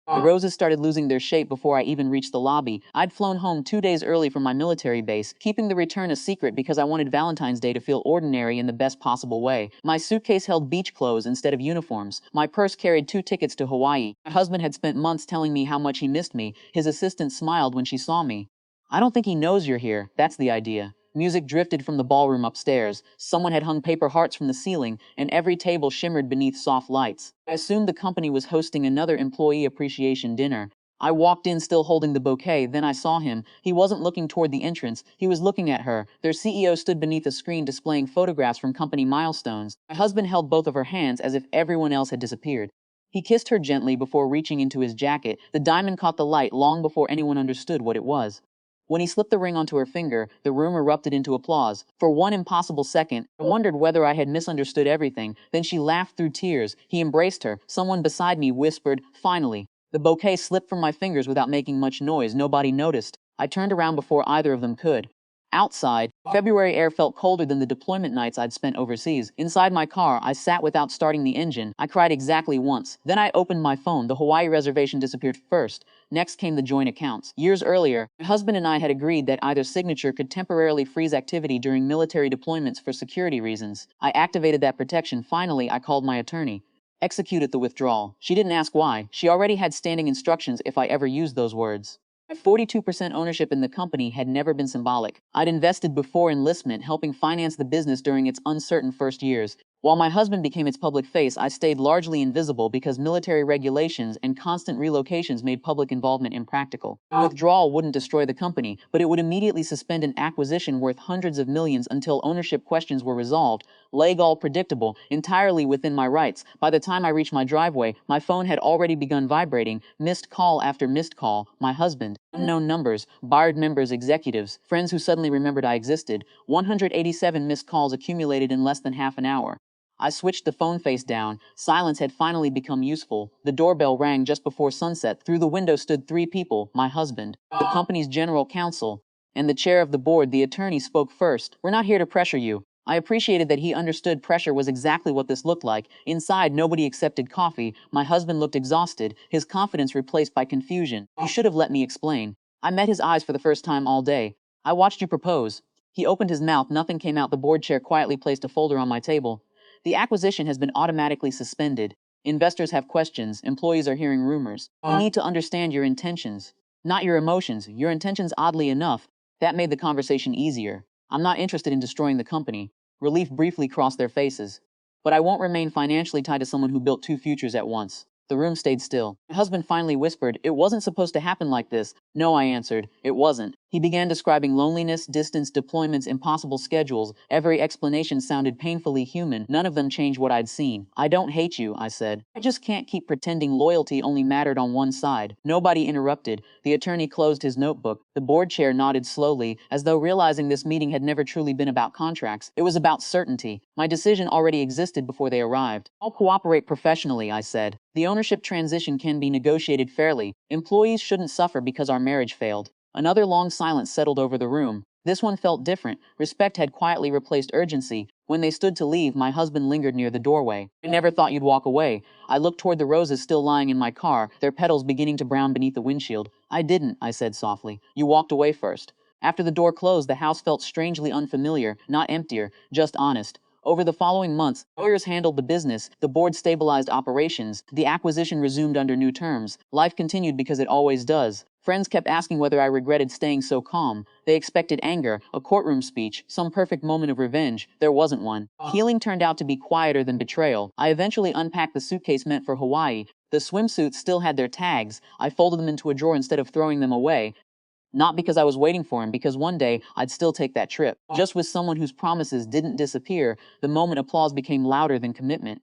The roses started losing their shape before I even reached the lobby. I'd flown home 2 days early from my military base, keeping the return a secret because I wanted Valentine's Day to feel ordinary in the best possible way. My suitcase held beach clothes instead of uniforms. My purse carried 2 tickets to Hawaii. My husband had spent months telling me how much he missed me. His assistant smiled when she saw me. I don't think he knows you're here. That's the idea. Music drifted from the ballroom upstairs. Someone had hung paper hearts from the ceiling, and every table shimmered beneath soft lights. I assumed the company was hosting another employee appreciation dinner. I walked in still holding the bouquet, then I saw him. He wasn't looking toward the entrance, he was looking at her. Their CEO stood beneath a screen displaying photographs from company milestones. My husband held both of her hands as if everyone else had disappeared. He kissed her gently before reaching into his jacket. The diamond caught the light long before anyone understood what it was. When he slipped the ring onto her finger, the room erupted into applause. For one impossible second, I wondered whether I had misunderstood everything. Then she laughed through tears. He embraced her. Someone beside me whispered, "Finally." The bouquet slipped from my fingers without making much noise. Nobody noticed. I turned around before either of them could. Outside, February air felt colder than the deployment nights I'd spent overseas. Inside my car, I sat without starting the engine. I cried exactly once. Then I opened my phone. The Hawaii reservation disappeared first. Next came the joint accounts. Years earlier, my husband and I had agreed that either signature could temporarily freeze activity during military deployments for security reasons. I activated that protection. Finally, I called my attorney. Executed the withdrawal. She didn't ask why. She already had standing instructions if I ever used those words. My 42% ownership in the company had never been symbolic. I'd invested before enlistment, helping finance the business during its uncertain first years. While my husband became its public face, I stayed largely invisible because military regulations and constant relocations made public involvement impractical. Withdrawal wouldn't destroy the company, but it would immediately suspend an acquisition worth hundreds of millions until ownership questions were resolved. Legal, predictable, entirely within my rights. By the time I reached my driveway, my phone had already begun vibrating, missed call after missed call. My husband. Unknown numbers, barred members, executives, friends who suddenly remembered I existed. 187 missed calls accumulated in less than half an hour. I switched the phone face down. Silence had finally become useful. The doorbell rang just before sunset. Through the window stood 3 people, my husband, the company's general counsel, and the chair of the board. The attorney spoke first. "We're not here to pressure you." I appreciated that he understood pressure was exactly what this looked like. Inside, nobody accepted coffee. My husband looked exhausted, his confidence replaced by confusion. "You should have let me explain." I met his eyes for the first time all day. "I watched you propose." He opened his mouth. Nothing came out. The board chair quietly placed a folder on my table. "The acquisition has been automatically suspended. Investors have questions. Employees are hearing rumors. You need to understand your intentions, not your emotions. Your intentions, oddly enough." That made the conversation easier. "I'm not interested in destroying the company." Relief briefly crossed their faces. "But I won't remain financially tied to someone who built 2 futures at once." The room stayed still. My husband finally whispered, "It wasn't supposed to happen like this." "No," I answered. "It wasn't." He began describing loneliness, distance, deployments, impossible schedules. Every explanation sounded painfully human. None of them changed what I'd seen. "I don't hate you," I said. "I just can't keep pretending loyalty only mattered on one side." Nobody interrupted. The attorney closed his notebook. The board chair nodded slowly, as though realizing this meeting had never truly been about contracts. It was about certainty. My decision already existed before they arrived. "I'll cooperate professionally," I said. "The ownership transition can be negotiated fairly. Employees shouldn't suffer because our marriage failed." Another long silence settled over the room. This one felt different. Respect had quietly replaced urgency. When they stood to leave, my husband lingered near the doorway. "I never thought you'd walk away." I looked toward the roses still lying in my car, their petals beginning to brown beneath the windshield. "I didn't," I said softly. "You walked away first." After the door closed, the house felt strangely unfamiliar, not emptier, just honest. Over the following months, lawyers handled the business, the board stabilized operations, the acquisition resumed under new terms. Life continued because it always does. Friends kept asking whether I regretted staying so calm. They expected anger, a courtroom speech, some perfect moment of revenge. There wasn't one. Healing turned out to be quieter than betrayal. I eventually unpacked the suitcase meant for Hawaii. The swimsuits still had their tags. I folded them into a drawer instead of throwing them away. Not because I was waiting for him, because one day I'd still take that trip. Just with someone whose promises didn't disappear. The moment applause became louder than commitment.